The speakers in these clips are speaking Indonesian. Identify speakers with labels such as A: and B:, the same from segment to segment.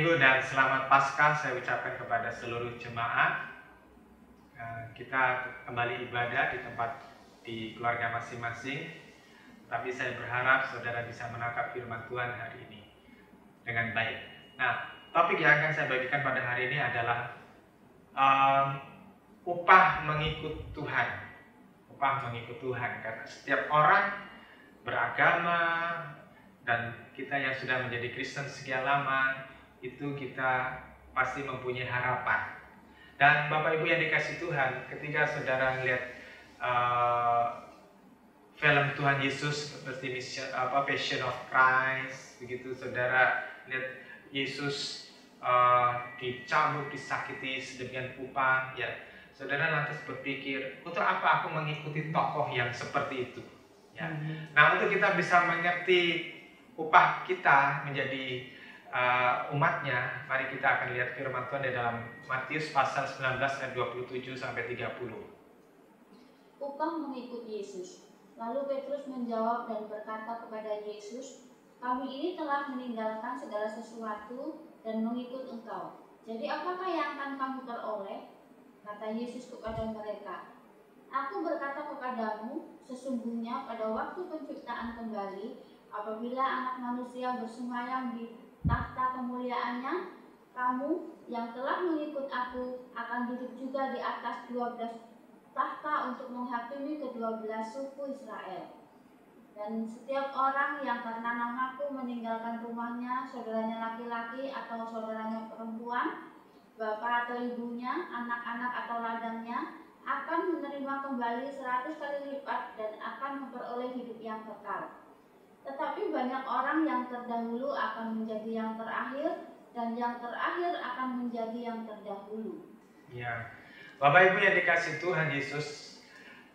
A: Minggu dan selamat Paskah saya ucapkan kepada seluruh jemaat. Kita kembali ibadah di tempat di keluarga masing-masing. Tapi saya berharap saudara bisa menangkap firman Tuhan hari ini dengan baik. Nah, topik yang akan saya bagikan pada hari ini adalah upah mengikut Tuhan. Upah mengikut Tuhan, karena setiap orang beragama dan kita yang sudah menjadi Kristen sekian lama itu kita pasti mempunyai harapan. Dan Bapak Ibu yang dikasih Tuhan, ketika saudara melihat film Tuhan Yesus seperti Passion of Christ, begitu saudara lihat Yesus dicambuk, disakiti sedemikian rupa, ya saudara lantas berpikir, untuk apa aku mengikuti tokoh yang seperti itu? Ya. Nah, untuk kita bisa mengerti upah kita menjadi umatnya, mari kita akan lihat firman Tuhan di dalam Matius pasal 19 ayat 27 sampai 30.
B: Upah mengikut Yesus. Lalu Petrus menjawab dan berkata kepada Yesus, kami ini telah meninggalkan segala sesuatu dan mengikut Engkau. Jadi apakah yang akan kamu peroleh? Kata Yesus kepada mereka, aku berkata kepadamu, sesungguhnya pada waktu penciptaan kembali, apabila Anak Manusia bersemayam di tahta kemuliaannya, kamu yang telah mengikut aku akan duduk juga di atas 12 tahta untuk menghakimi ke-12 suku Israel. Dan setiap orang yang karena namaku meninggalkan rumahnya, saudaranya laki-laki atau saudaranya perempuan, bapak atau ibunya, anak-anak atau ladangnya, akan menerima kembali 100 kali lipat dan akan memperoleh hidup yang kekal. Tetapi banyak orang yang terdahulu akan menjadi yang terakhir, dan yang terakhir akan menjadi yang terdahulu.
A: Ya, Bapak Ibu yang dikasih Tuhan Yesus,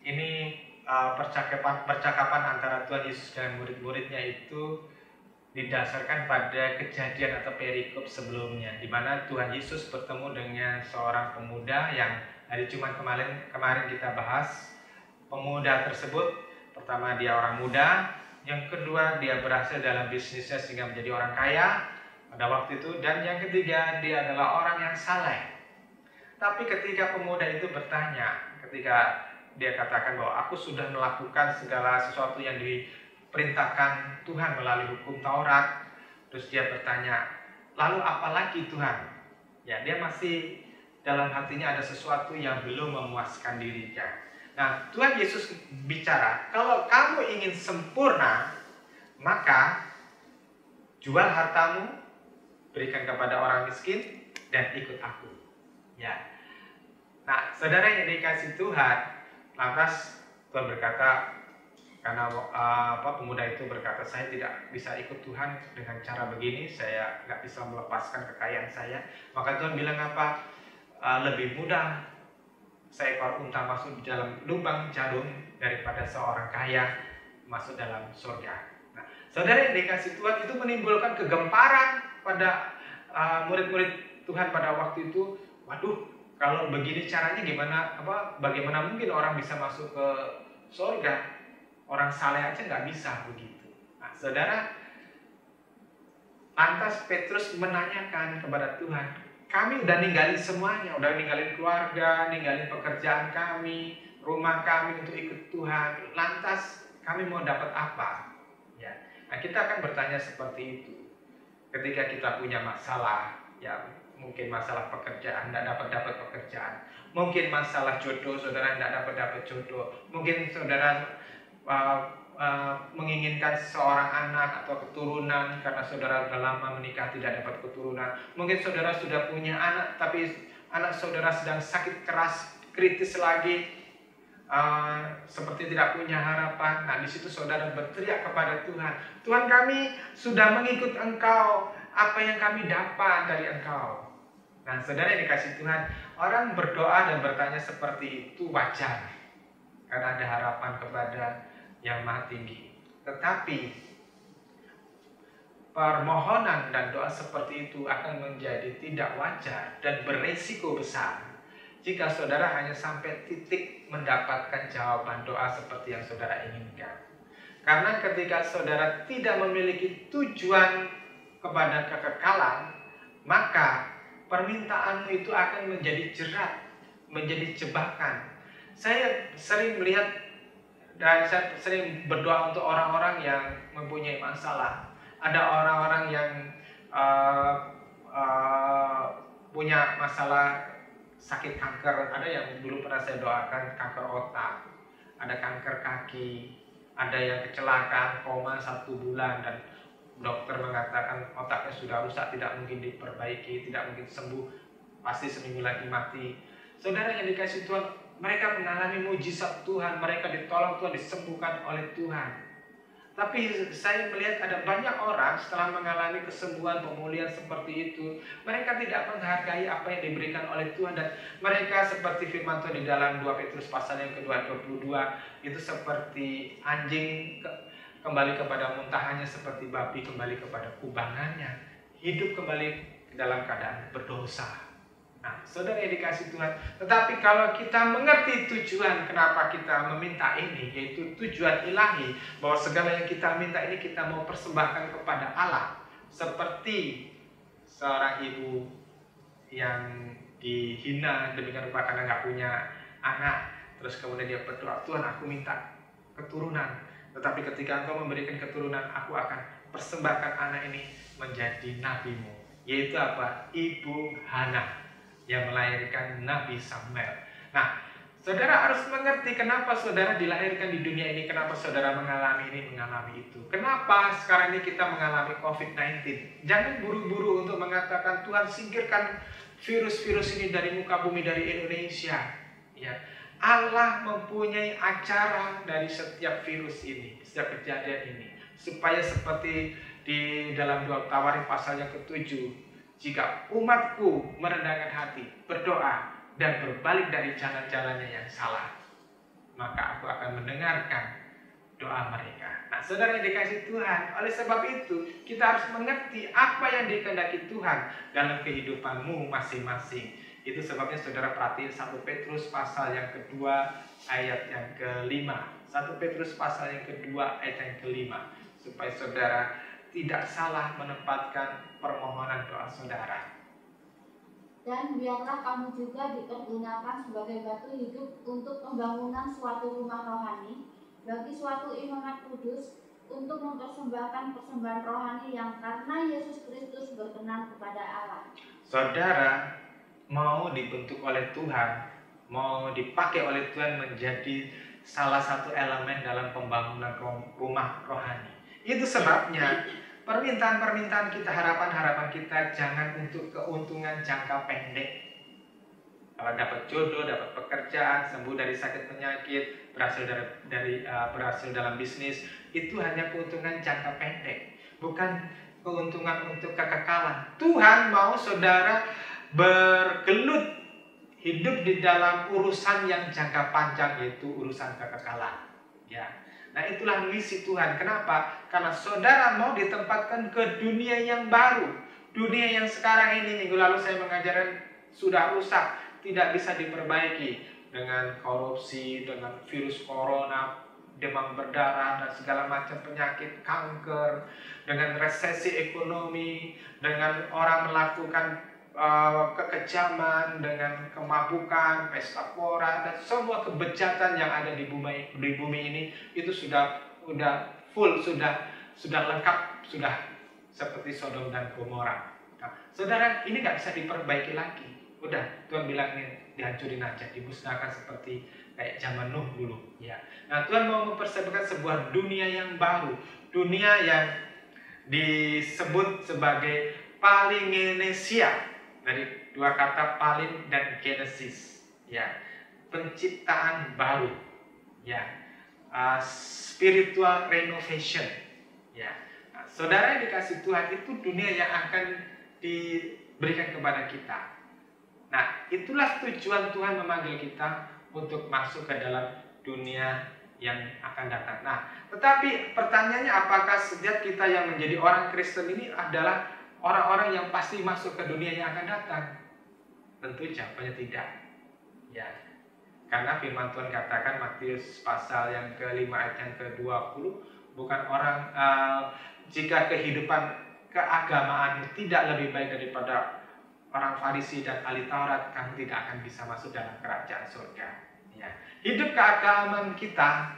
A: ini percakapan antara Tuhan Yesus dan murid-muridnya itu didasarkan pada kejadian atau perikop sebelumnya, di mana Tuhan Yesus bertemu dengan seorang pemuda yang hari Jumat kemarin kita bahas. Pemuda tersebut, pertama dia orang muda, yang kedua dia berhasil dalam bisnisnya sehingga menjadi orang kaya pada waktu itu, dan yang ketiga dia adalah orang yang saleh. Tapi ketika pemuda itu bertanya, ketika dia katakan bahwa aku sudah melakukan segala sesuatu yang diperintahkan Tuhan melalui hukum Taurat, terus dia bertanya, lalu apa lagi Tuhan? Ya, dia masih dalam hatinya ada sesuatu yang belum memuaskan dirinya. Nah, Tuhan Yesus bicara, kalau kamu ingin sempurna, maka jual hartamu, berikan kepada orang miskin, dan ikut aku. Ya. Nah, saudara yang dikasih Tuhan, lantas Tuhan berkata, karena pemuda itu berkata, saya tidak bisa ikut Tuhan dengan cara begini, saya nggak bisa melepaskan kekayaan saya. Maka Tuhan bilang apa? Lebih mudah seekor unta masuk di dalam lubang jarum daripada seorang kaya masuk dalam surga. Nah, saudara yang dikasih Tuhan, itu menimbulkan kegemparan pada murid-murid Tuhan pada waktu itu. Waduh, kalau begini caranya gimana? Bagaimana mungkin orang bisa masuk ke surga? Orang saleh aja nggak bisa begitu. Nah, saudara, lantas Petrus menanyakan kepada Tuhan, kami udah ninggalin semuanya, udah ninggalin keluarga, ninggalin pekerjaan kami, rumah kami untuk ikut Tuhan. Lantas kami mau dapat apa? Ya, nah kita akan bertanya seperti itu. Ketika kita punya masalah, ya mungkin masalah pekerjaan, tidak dapat pekerjaan. Mungkin masalah jodoh, saudara tidak dapat jodoh. Mungkin saudara menginginkan seorang anak atau keturunan karena saudara sudah lama menikah tidak dapat keturunan. Mungkin saudara sudah punya anak tapi anak saudara sedang sakit keras, kritis lagi, seperti tidak punya harapan. Nah, di situ saudara berteriak kepada Tuhan, Tuhan, kami sudah mengikut Engkau, apa yang kami dapat dari Engkau? Nah, saudara yang dikasih Tuhan, orang berdoa dan bertanya seperti itu wajar, karena ada harapan kepada yang Maha Tinggi. Tetapi permohonan dan doa seperti itu akan menjadi tidak wajar dan beresiko besar jika saudara hanya sampai titik mendapatkan jawaban doa seperti yang saudara inginkan. Karena ketika saudara tidak memiliki tujuan kepada kekekalan, maka permintaanmu itu akan menjadi jerat, menjadi jebakan. Saya sering melihat dan saya sering berdoa untuk orang-orang yang mempunyai masalah. Ada orang-orang yang punya masalah sakit kanker. Ada yang dulu pernah saya doakan kanker otak, ada kanker kaki, ada yang kecelakaan koma 1 bulan dan dokter mengatakan otaknya sudah rusak, tidak mungkin diperbaiki, tidak mungkin sembuh, pasti seminggu lagi mati. Saudara yang dikasih Tuhan, mereka mengalami mujizat Tuhan, mereka ditolong Tuhan, disembuhkan oleh Tuhan. Tapi saya melihat ada banyak orang setelah mengalami kesembuhan, pemulihan seperti itu, mereka tidak menghargai apa yang diberikan oleh Tuhan, dan mereka seperti firman Tuhan di dalam 2 Petrus pasal yang kedua 22, itu seperti anjing kembali kepada muntahannya, seperti babi kembali kepada kubangannya, hidup kembali dalam keadaan berdosa. Nah, saudara yang dikasih Tuhan, tetapi kalau kita mengerti tujuan kenapa kita meminta ini, yaitu tujuan ilahi, bahwa segala yang kita minta ini kita mau persembahkan kepada Allah. Seperti seorang ibu yang dihina demikian rupa karena nggak punya anak, terus kemudian dia berdoa, Tuhan aku minta keturunan, tetapi ketika engkau memberikan keturunan, aku akan persembahkan anak ini menjadi nabimu. Yaitu apa? Ibu Hana yang melahirkan Nabi Samuel. Nah, saudara harus mengerti kenapa saudara dilahirkan di dunia ini, kenapa saudara mengalami ini, mengalami itu. Kenapa sekarang ini kita mengalami COVID-19. Jangan buru-buru untuk mengatakan, Tuhan singkirkan virus-virus ini dari muka bumi, dari Indonesia. Ya, Allah mempunyai acara dari setiap virus ini, setiap kejadian ini. Supaya seperti di dalam 2 Tawarik pasal yang ke-7, jika umatku merendahkan hati, berdoa, dan berbalik dari jalan-jalannya yang salah, maka aku akan mendengarkan doa mereka. Nah, saudara yang dikasih Tuhan, oleh sebab itu kita harus mengerti apa yang dikehendaki Tuhan dalam kehidupanmu masing-masing. Itu sebabnya saudara perhatiin 1 Petrus pasal yang kedua ayat yang ke-5. 1 Petrus pasal yang kedua ayat yang ke-5, supaya saudara tidak salah menempatkan permohonan doa saudara.
B: Dan biarlah kamu juga dipergunakan sebagai batu hidup untuk pembangunan suatu rumah rohani bagi suatu imamat kudus, untuk mempersembahkan persembahan rohani yang karena Yesus Kristus berkenan kepada Allah.
A: Saudara mau dibentuk oleh Tuhan, mau dipakai oleh Tuhan menjadi salah satu elemen dalam pembangunan rumah rohani. Itu sebabnya permintaan-permintaan kita, harapan-harapan kita jangan untuk keuntungan jangka pendek. Kalau dapat jodoh, dapat pekerjaan, sembuh dari sakit penyakit, berhasil dalam bisnis, itu hanya keuntungan jangka pendek, bukan keuntungan untuk kekekalan. Tuhan mau saudara bergelut hidup di dalam urusan yang jangka panjang, yaitu urusan kekekalan. Ya. Nah, itulah misi Tuhan. Kenapa? Karena saudara mau ditempatkan ke dunia yang baru. Dunia yang sekarang ini, minggu lalu saya mengajarkan, sudah rusak, tidak bisa diperbaiki. Dengan korupsi, dengan virus corona, demam berdarah, dan segala macam penyakit, kanker, dengan resesi ekonomi, dengan orang melakukan kekejaman, dengan kemabukan, pesta pora, dan semua kebejatan yang ada di bumi ini, itu sudah full, sudah lengkap, sudah seperti Sodom dan Gomora. Nah, saudara, ini nggak bisa diperbaiki lagi. Udah, Tuhan bilang ini dihancurin aja, dimusnahkan seperti kayak zaman Nuh dulu. Ya. Nah, Tuhan mau mempersembahkan sebuah dunia yang baru, dunia yang disebut sebagai palingenesia, dari dua kata palin dan genesis, ya, penciptaan baru, ya, spiritual renovation, ya. Nah, saudara yang dikasih Tuhan, itu dunia yang akan diberikan kepada kita. Nah, itulah tujuan Tuhan memanggil kita untuk masuk ke dalam dunia yang akan datang. Nah, tetapi pertanyaannya, apakah setiap kita yang menjadi orang Kristen ini adalah orang-orang yang pasti masuk ke dunia yang akan datang? Tentu jawabannya tidak. Ya. Karena firman Tuhan katakan Matius pasal yang ke-5 ayat yang ke-20, bukan orang jika kehidupan keagamaan tidak lebih baik daripada orang Farisi dan ahli Taurat, kamu tidak akan bisa masuk dalam kerajaan surga. Ya. Hidup keagamaan kita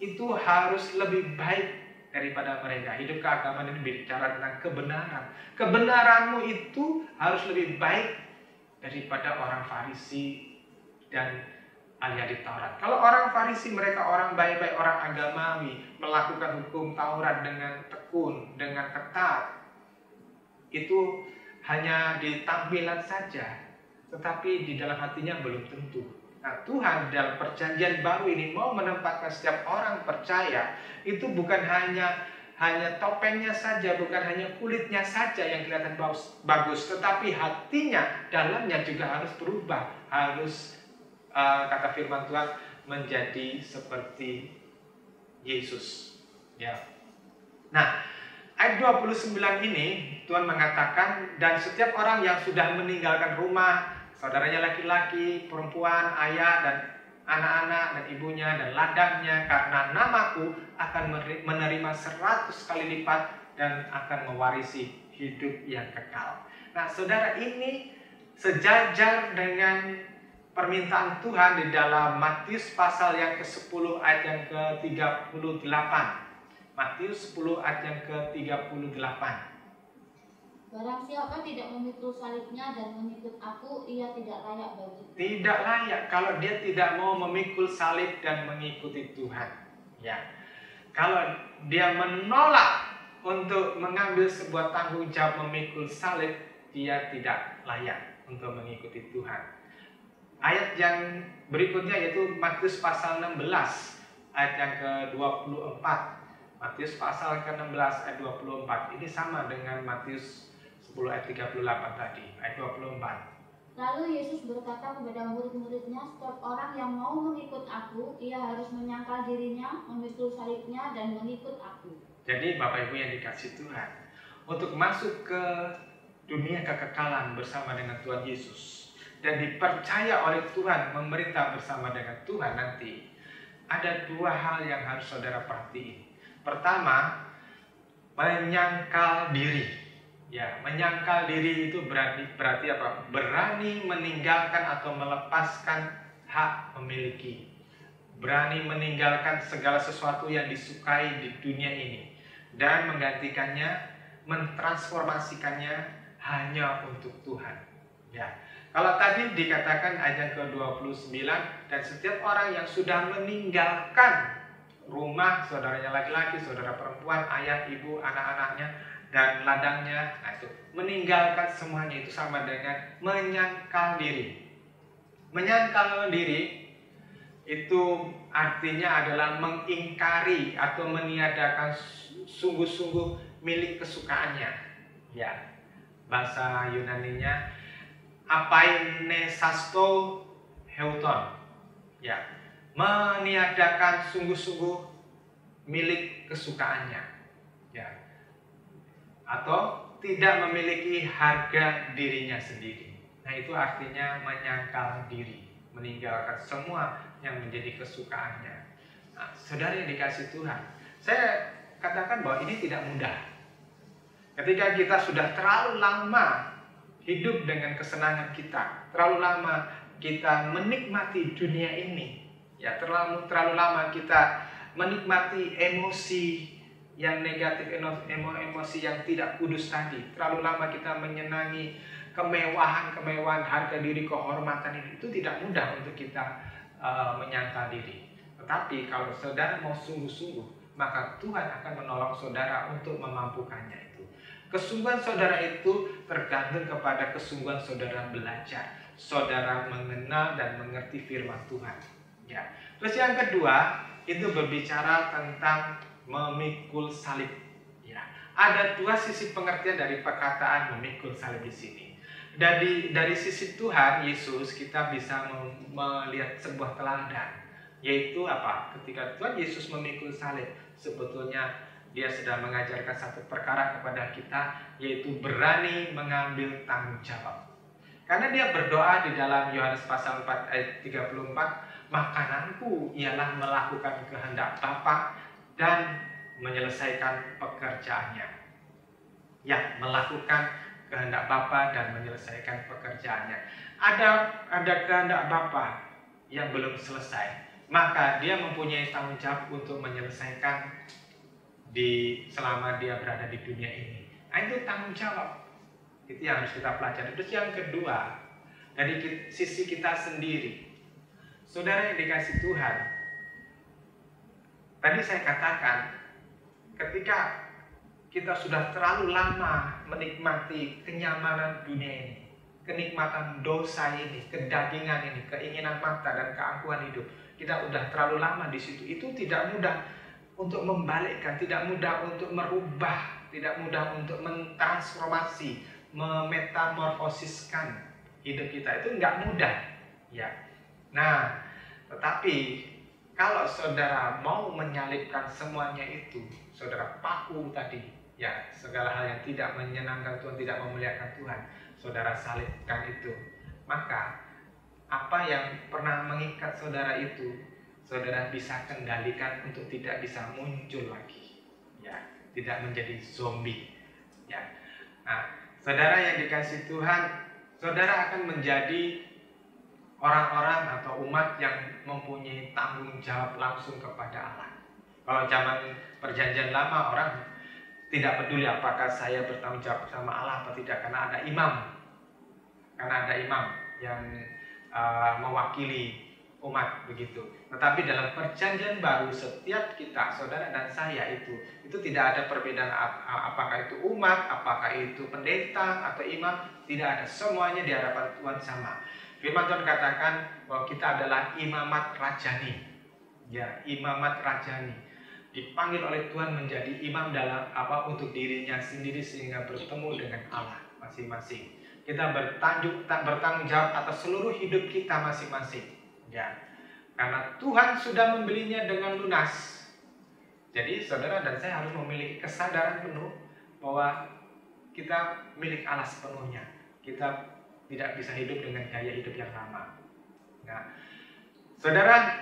A: itu harus lebih baik daripada mereka. Hidup keagamaan ini bicara tentang kebenaran. Kebenaranmu itu harus lebih baik daripada orang Farisi dan ahli Taurat. Kalau orang Farisi, mereka orang baik-baik, orang agamawi, melakukan hukum Taurat dengan tekun, dengan ketat. Itu hanya di tampilan saja, tetapi di dalam hatinya belum tentu. Nah, Tuhan dalam perjanjian baru ini mau menempatkan setiap orang percaya itu bukan hanya topengnya saja, bukan hanya kulitnya saja yang kelihatan bagus, tetapi hatinya, dalamnya juga harus berubah, harus kata firman Tuhan menjadi seperti Yesus. Ya. Nah, ayat 29 ini Tuhan mengatakan, dan setiap orang yang sudah meninggalkan rumah, saudaranya laki-laki, perempuan, ayah dan anak-anak dan ibunya dan ladangnya karena namaku akan menerima 100 kali lipat dan akan mewarisi hidup yang kekal. Nah, saudara, ini sejajar dengan permintaan Tuhan di dalam Matius pasal yang ke-10 ayat yang ke-38. Matius 10 ayat yang ke-38.
B: Barang siapa tidak memikul salibnya dan mengikut aku, ia tidak layak bagiku.
A: Tidak layak kalau dia tidak mau memikul salib dan mengikuti Tuhan. Ya. Kalau dia menolak untuk mengambil sebuah tanggung jawab memikul salib, dia tidak layak untuk mengikuti Tuhan. Ayat yang berikutnya yaitu Matius pasal 16 ayat yang ke-24. Matius pasal ke-16 ayat 24. Ini sama dengan Matius 10 ayat 38 tadi, ayat 24.
B: Lalu Yesus berkata kepada murid-muridnya, setiap orang yang mau mengikut aku, ia harus menyangkal dirinya, memikul salibnya, dan mengikut aku.
A: Jadi Bapak Ibu yang dikasih Tuhan, untuk masuk ke dunia kekekalan bersama dengan Tuhan Yesus dan dipercaya oleh Tuhan memerintah bersama dengan Tuhan nanti, ada dua hal yang harus saudara perhatiin. Pertama, menyangkal diri. Ya, menyangkal diri itu berarti apa? Berani meninggalkan atau melepaskan hak memiliki. Berani meninggalkan segala sesuatu yang disukai di dunia ini dan menggantikannya, mentransformasikannya hanya untuk Tuhan. Ya. Kalau tadi dikatakan ayat ke-29, dan setiap orang yang sudah meninggalkan rumah, saudaranya laki-laki, saudara perempuan, ayah, ibu, anak-anaknya, dan ladangnya, nah itu meninggalkan semuanya, itu sama dengan menyangkal diri. Menyangkal diri itu artinya adalah mengingkari atau meniadakan sungguh-sungguh milik kesukaannya. Ya, bahasa Yunaninya apainesasto heuton. Ya, meniadakan sungguh-sungguh milik kesukaannya. Ya. Atau tidak memiliki harga dirinya sendiri. Nah, itu artinya menyangkal diri, meninggalkan semua yang menjadi kesukaannya. Nah, saudara yang dikasih Tuhan, saya katakan bahwa ini tidak mudah. Ketika kita sudah terlalu lama hidup dengan kesenangan kita, terlalu lama kita menikmati dunia ini, ya terlalu lama kita menikmati emosi yang negatif, emosi yang tidak kudus tadi. Terlalu lama kita menyenangi kemewahan harga diri, kehormatan itu tidak mudah untuk kita menyangkal diri. Tetapi kalau saudara mau sungguh-sungguh, maka Tuhan akan menolong saudara untuk memampukannya itu. Kesungguhan saudara itu tergantung kepada kesungguhan saudara belajar, saudara mengenal dan mengerti firman Tuhan. Ya. Terus yang kedua itu berbicara tentang memikul salib. Ya, ada dua sisi pengertian dari perkataan memikul salib di sini. Dari sisi Tuhan Yesus kita bisa melihat sebuah teladan, yaitu apa? Ketika Tuhan Yesus memikul salib, sebetulnya Dia sedang mengajarkan satu perkara kepada kita, yaitu berani mengambil tanggung jawab. Karena Dia berdoa di dalam Yohanes pasal 4 ayat 34, makananku ialah melakukan kehendak Bapa dan menyelesaikan pekerjaannya. Ya, melakukan kehendak Bapa dan menyelesaikan pekerjaannya. Ada kehendak Bapa yang belum selesai, maka dia mempunyai tanggung jawab untuk menyelesaikan selama dia berada di dunia ini. Nah, itu tanggung jawab. Itu yang harus kita pelajari. Terus yang kedua, dari sisi kita sendiri. Saudara yang dikasih Tuhan, tadi saya katakan, ketika kita sudah terlalu lama menikmati kenyamanan dunia ini, kenikmatan dosa ini, kedagingan ini, keinginan mata dan keangkuhan hidup, kita udah terlalu lama di situ. Itu tidak mudah untuk membalikkan, tidak mudah untuk merubah, tidak mudah untuk mentransformasi, memetamorfosiskan hidup kita. Itu nggak mudah, ya. Nah, tetapi kalau saudara mau menyalipkan semuanya itu, saudara paku tadi, ya, segala hal yang tidak menyenangkan Tuhan, tidak memuliakan Tuhan, saudara salibkan itu, maka apa yang pernah mengikat saudara itu, saudara bisa kendalikan untuk tidak bisa muncul lagi, ya, tidak menjadi zombie, ya. Nah, saudara yang dikasih Tuhan, saudara akan menjadi orang-orang atau umat yang mempunyai tanggung jawab langsung kepada Allah. Kalau zaman perjanjian lama, orang tidak peduli apakah saya bertanggung jawab sama Allah atau tidak, karena ada imam, yang mewakili umat begitu. Tetapi dalam perjanjian baru, setiap kita, saudara dan saya itu tidak ada perbedaan apakah itu umat, apakah itu pendeta atau imam, tidak ada, semuanya di hadapan Tuhan sama. Firman Tuhan katakan bahwa kita adalah imamat rajani, ya, imamat rajani, dipanggil oleh Tuhan menjadi imam dalam untuk dirinya sendiri sehingga bertemu dengan Allah masing-masing. Kita bertanggung jawab atas seluruh hidup kita masing-masing, ya, karena Tuhan sudah membelinya dengan lunas. Jadi saudara dan saya harus memiliki kesadaran penuh bahwa kita milik Allah sepenuhnya. Kita tidak bisa hidup dengan gaya hidup yang lama. Nah, saudara,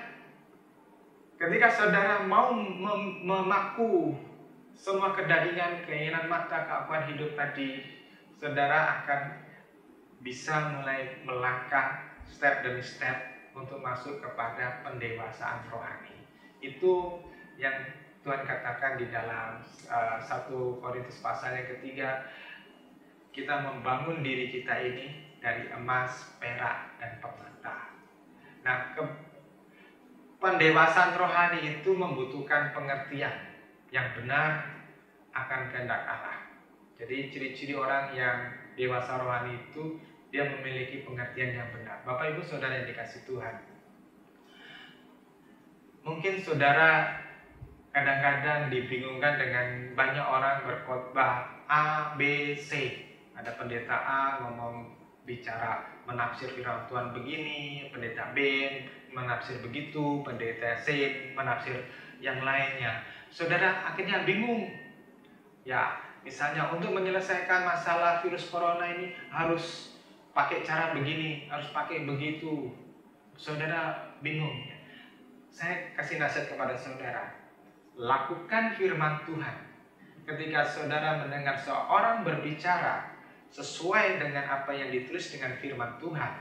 A: ketika saudara mau memaku semua kedagingan, keinginan mata, keangkuhan hidup tadi, saudara akan bisa mulai melangkah step demi step untuk masuk kepada pendewasaan rohani. Itu yang Tuhan katakan di dalam 1 Korintus pasal yang ketiga, kita membangun diri kita ini dari emas, perak, dan permata. Nah, pendewasaan rohani itu membutuhkan pengertian yang benar akan kehendak Allah. Jadi ciri-ciri orang yang dewasa rohani itu dia memiliki pengertian yang benar. Bapak Ibu Saudara yang dikasih Tuhan, mungkin saudara kadang-kadang dibingungkan dengan banyak orang berkhotbah A, B, C. Ada pendeta A ngomong bicara menafsir firman Tuhan begini, pendeta B menafsir begitu, pendeta C menafsir yang lainnya. Saudara akhirnya bingung. Ya, misalnya untuk menyelesaikan masalah virus corona ini harus pakai cara begini, harus pakai begitu. Saudara bingung. Saya kasih nasihat kepada saudara, lakukan firman Tuhan. Ketika saudara mendengar seorang berbicara sesuai dengan apa yang ditulis dengan firman Tuhan,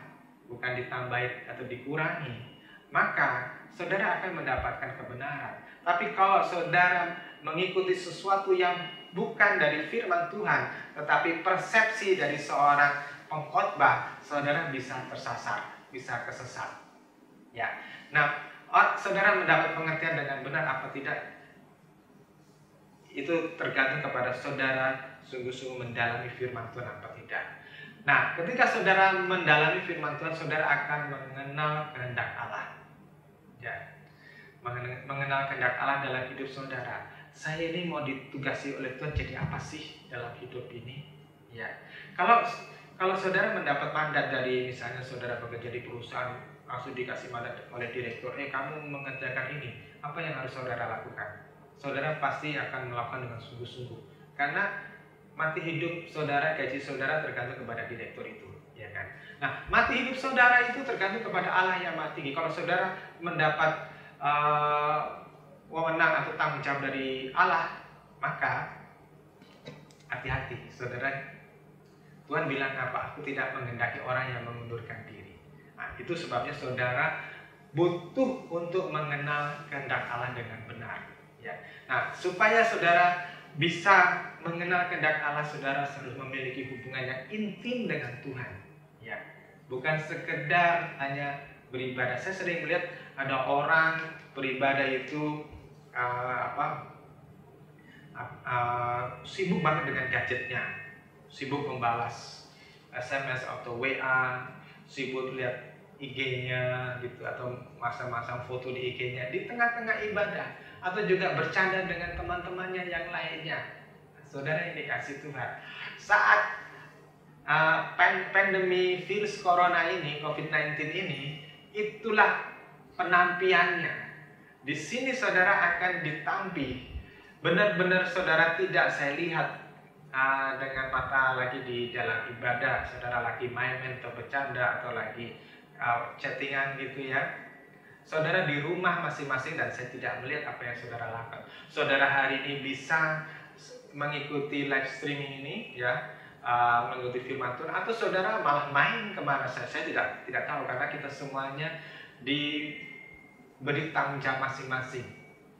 A: bukan ditambahin atau dikurangi, maka saudara akan mendapatkan kebenaran. Tapi kalau saudara mengikuti sesuatu yang bukan dari firman Tuhan, tetapi persepsi dari seorang pengkhotbah, saudara bisa tersasar, bisa kesesat. Ya, nah, saudara mendapat pengertian dengan benar apa tidak, itu tergantung kepada saudara sungguh-sungguh mendalami firman Tuhan apa tidak. Nah, ketika saudara mendalami firman Tuhan, saudara akan mengenal kehendak Allah. Ya, mengenal kehendak Allah dalam hidup saudara. Saya ini mau ditugasi oleh Tuhan jadi apa sih dalam hidup ini? Ya, kalau saudara mendapat mandat dari misalnya saudara bekerja di perusahaan, langsung dikasih mandat oleh direktur, kamu mengerjakan ini, apa yang harus saudara lakukan? Saudara pasti akan melakukan dengan sungguh-sungguh. Karena mati hidup saudara, gaji saudara tergantung kepada direktur itu, ya kan? Nah, mati hidup saudara itu tergantung kepada Allah yang maha tinggi. Kalau saudara mendapat wewenang atau tanggung jawab dari Allah, maka hati-hati, saudara. Tuhan bilang apa? Aku tidak menghendaki orang yang mengundurkan diri. Nah, itu sebabnya saudara butuh untuk mengenal kehendak Allah dengan benar. Ya. Nah, supaya saudara bisa mengenal kehendak Allah, saudara harus memiliki hubungan yang intim dengan Tuhan. Ya. Bukan sekedar hanya beribadah. Saya sering melihat ada orang beribadah itu sibuk banget dengan gadgetnya, sibuk membalas SMS atau WA, sibuk lihat IG-nya gitu, atau masang-masang foto di IG-nya di tengah-tengah ibadah, atau juga bercanda dengan teman-temannya yang lainnya. Saudara yang dikasih Tuhan, saat pandemi virus corona ini, COVID-19 ini, itulah penampiannya. Di sini saudara akan ditampi. Benar-benar saudara tidak saya lihat dengan mata lagi di dalam ibadah, saudara lagi main-main atau bercanda atau lagi chattingan gitu ya. Saudara di rumah masing-masing, dan saya tidak melihat apa yang saudara lakukan. Saudara hari ini bisa mengikuti live streaming ini ya, mengikuti firman Tuhan, atau saudara malah main kemana, saya tidak tahu, karena kita semuanya diberi tanggung jawab masing-masing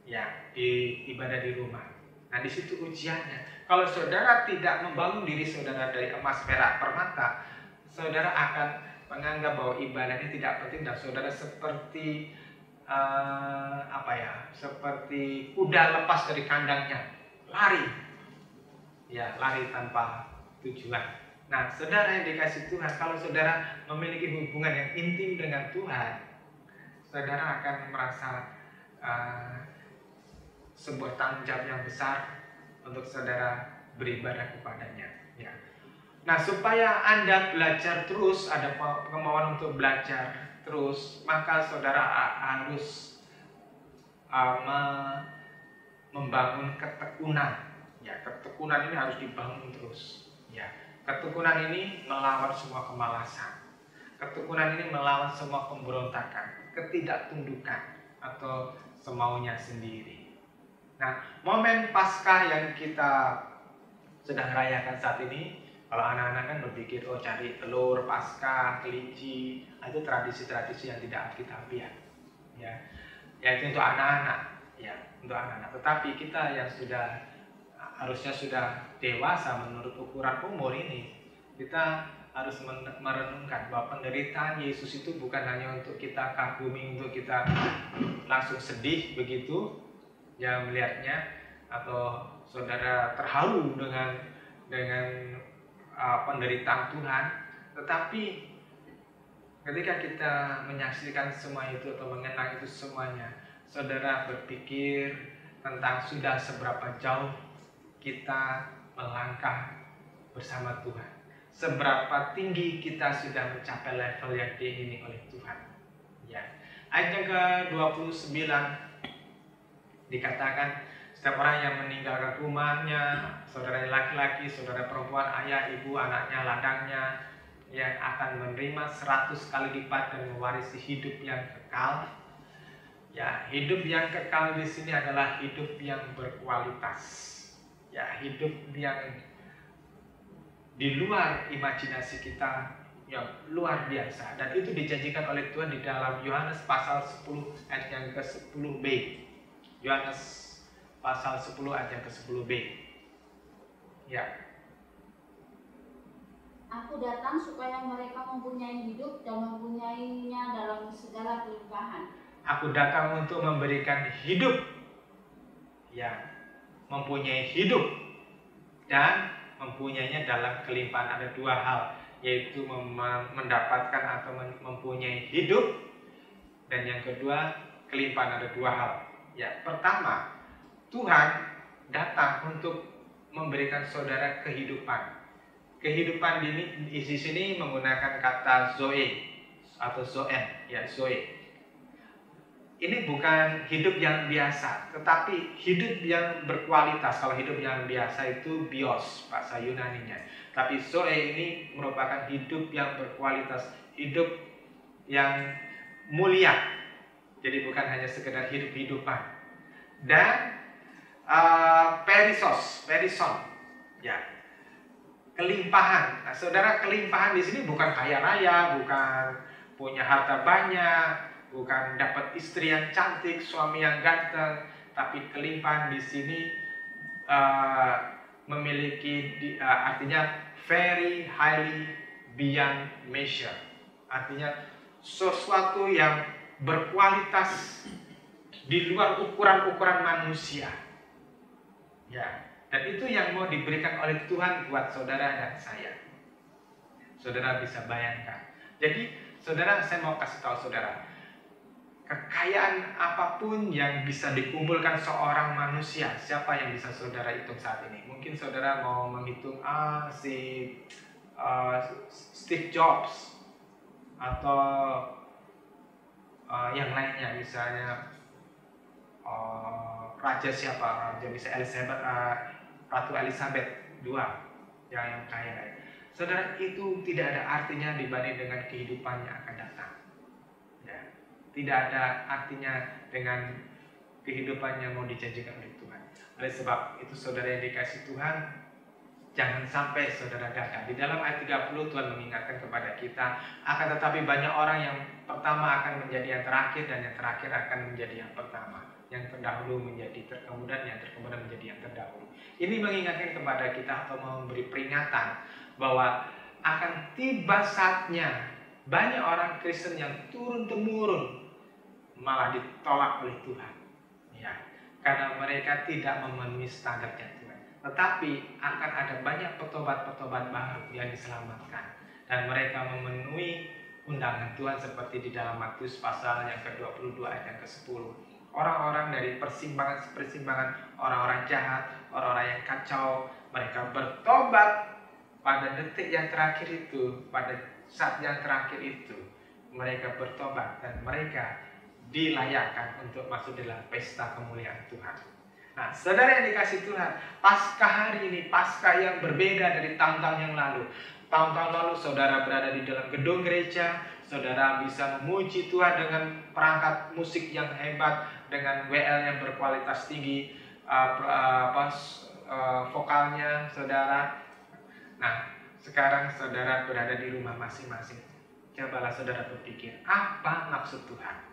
A: ya, di ibadah di rumah. Nah, di situ ujiannya. Kalau saudara tidak membangun diri saudara dari emas, perak, permata, saudara akan menganggap bahwa ibadah ini tidak penting, dan saudara seperti seperti kuda lepas dari kandangnya, lari ya, lari tanpa tujuan. Nah, saudara yang dikasih Tuhan, kalau saudara memiliki hubungan yang intim dengan Tuhan, saudara akan merasa sebuah tanggung jawab yang besar untuk saudara beribadah kepadanya ya. Nah, supaya Anda belajar terus, ada kemauan untuk belajar terus, maka saudara harus membangun ketekunan ya. Ketekunan ini harus dibangun terus ya. Ketekunan ini melawan semua kemalasan. Ketekunan ini melawan semua pemberontakan, ketidaktundukan atau semaunya sendiri. Nah, momen Paskah yang kita sedang rayakan saat ini, kalau anak-anak kan berpikir, oh cari telur Paskah, kelinci, itu tradisi-tradisi yang tidak alkitabiah ya. Ya, itu untuk anak-anak ya, untuk anak-anak. Tetapi kita yang harusnya sudah dewasa menurut ukuran umur ini, kita harus merenungkan bahwa penderitaan Yesus itu bukan hanya untuk kita kagumi, untuk kita langsung sedih begitu ya melihatnya, atau saudara terharu dengan penderitaan Tuhan. Tetapi ketika kita menyaksikan semua itu atau mengenang itu semuanya, saudara berpikir tentang sudah seberapa jauh kita melangkah bersama Tuhan, seberapa tinggi kita sudah mencapai level yang diingini oleh Tuhan ya. Ayat yang ke-29 dikatakan, setiap orang yang meninggalkan rumahnya, saudara laki-laki, saudara perempuan, ayah, ibu, anaknya, ladangnya, yang akan menerima 100 kali lipat dan mewarisi hidup yang kekal. Ya, hidup yang kekal di sini adalah hidup yang berkualitas. Ya, hidup yang di luar imajinasi kita, yang luar biasa, dan itu dijanjikan oleh Tuhan di dalam Yohanes pasal 10 ayat yang ke-10b. Yohanes pasal 10 ayat yang ke-10b. Ya.
B: Aku datang supaya mereka mempunyai hidup dan mempunyainya dalam segala kelimpahan.
A: Aku datang untuk memberikan hidup. Ya. Mempunyai hidup dan mempunyainya dalam kelimpahan. Ada dua hal, yaitu mendapatkan atau mempunyai hidup, dan yang kedua kelimpahan. Ada dua hal. Ya, pertama, Tuhan datang untuk memberikan saudara kehidupan. Kehidupan di sini menggunakan kata zoe atau zoen, ya, zoe. Ini bukan hidup yang biasa, tetapi hidup yang berkualitas. Kalau hidup yang biasa itu bios, bahasa Yunaninya. Tapi zoe ini merupakan hidup yang berkualitas, hidup yang mulia. Jadi bukan hanya sekedar hidup-hidupan. Dan perison, ya. kelimpahan. Nah, saudara, kelimpahan di sini bukan kaya raya, bukan punya harta banyak, bukan dapat istri yang cantik, suami yang ganteng, tapi kelimpahan di sini memiliki artinya very highly beyond measure. Artinya sesuatu yang berkualitas di luar ukuran-ukuran manusia. Ya, dan itu yang mau diberikan oleh Tuhan buat saudara dan saya. Saudara bisa bayangkan. Jadi, saudara, saya mau kasih tahu saudara, kekayaan apapun yang bisa dikumpulkan seorang manusia, siapa yang bisa saudara hitung saat ini? Mungkin saudara mau menghitung Steve Jobs atau yang lainnya, misalnya raja siapa, raja bisa Ratu Elizabeth II yang kaya. Saudara, itu tidak ada artinya dibanding dengan kehidupan yang akan datang. Ya, tidak ada artinya dengan kehidupan yang mau dijanjikan oleh Tuhan. Oleh sebab itu, saudara yang dikasih Tuhan, jangan sampai saudara gagal. Di dalam ayat 30 Tuhan mengingatkan kepada kita, akan tetapi banyak orang yang pertama akan menjadi yang terakhir, dan yang terakhir akan menjadi yang pertama. Yang terdahulu menjadi terkemudian, yang terkemudian menjadi yang terdahulu. Ini mengingatkan kepada kita atau memberi peringatan bahwa akan tiba saatnya banyak orang Kristen yang turun-temurun malah ditolak oleh Tuhan. Ya, karena mereka tidak memenuhi standarnya Tuhan. Tetapi akan ada banyak petobat-petobat baru yang diselamatkan, dan mereka memenuhi undangan Tuhan seperti di dalam Matius pasal yang ke-22 ayat yang ke-10. Orang-orang dari persimpangan, orang-orang jahat, orang-orang yang kacau, mereka bertobat pada detik yang terakhir itu, pada saat yang terakhir itu, mereka bertobat dan mereka dilayakkan untuk masuk dalam pesta kemuliaan Tuhan. Nah, saudara yang dikasih Tuhan, Paskah hari ini, Paskah yang berbeda dari tahun-tahun yang lalu. Tahun-tahun lalu saudara berada di dalam gedung gereja, saudara bisa memuji Tuhan dengan perangkat musik yang hebat, dengan WL yang berkualitas tinggi, vokalnya saudara. Nah, sekarang saudara berada di rumah masing-masing. Cobalah saudara berpikir, apa maksud Tuhan?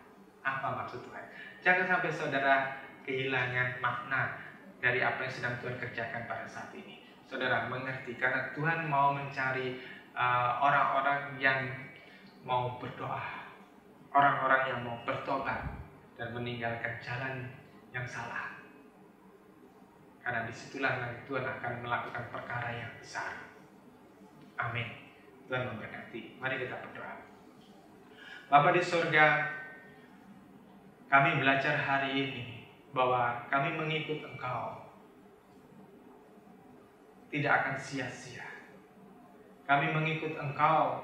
A: Apa maksud Tuhan? Jangan sampai saudara kehilangan makna dari apa yang sedang Tuhan kerjakan pada saat ini. Saudara mengerti, karena Tuhan mau mencari orang-orang yang mau berdoa, orang-orang yang mau bertobat dan meninggalkan jalan yang salah. Karena disitulah nanti Tuhan akan melakukan perkara yang besar. Amin. Tuhan memberkati. Mari kita berdoa. Bapa di surga, kami belajar hari ini bahwa kami mengikut Engkau tidak akan sia-sia. Kami mengikut Engkau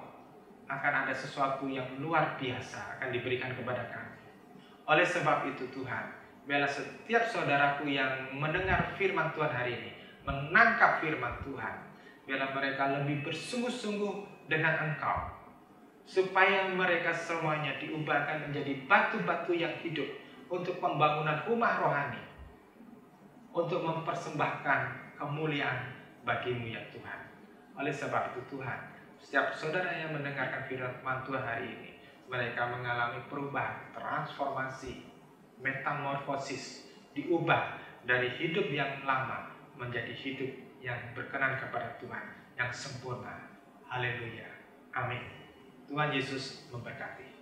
A: akan ada sesuatu yang luar biasa akan diberikan kepada kami. Oleh sebab itu Tuhan, biarlah setiap saudaraku yang mendengar firman Tuhan hari ini, menangkap firman Tuhan, biarlah mereka lebih bersungguh-sungguh dengan Engkau, supaya mereka semuanya diubahkan menjadi batu-batu yang hidup untuk pembangunan rumah rohani, untuk mempersembahkan kemuliaan bagi-Mu ya Tuhan. Oleh sebab itu Tuhan, setiap saudara yang mendengarkan firman Tuhan hari ini, mereka mengalami perubahan, transformasi, metamorfosis, diubah dari hidup yang lama menjadi hidup yang berkenan kepada Tuhan, yang sempurna. Haleluya. Amin. Tuhan Yesus memberkati.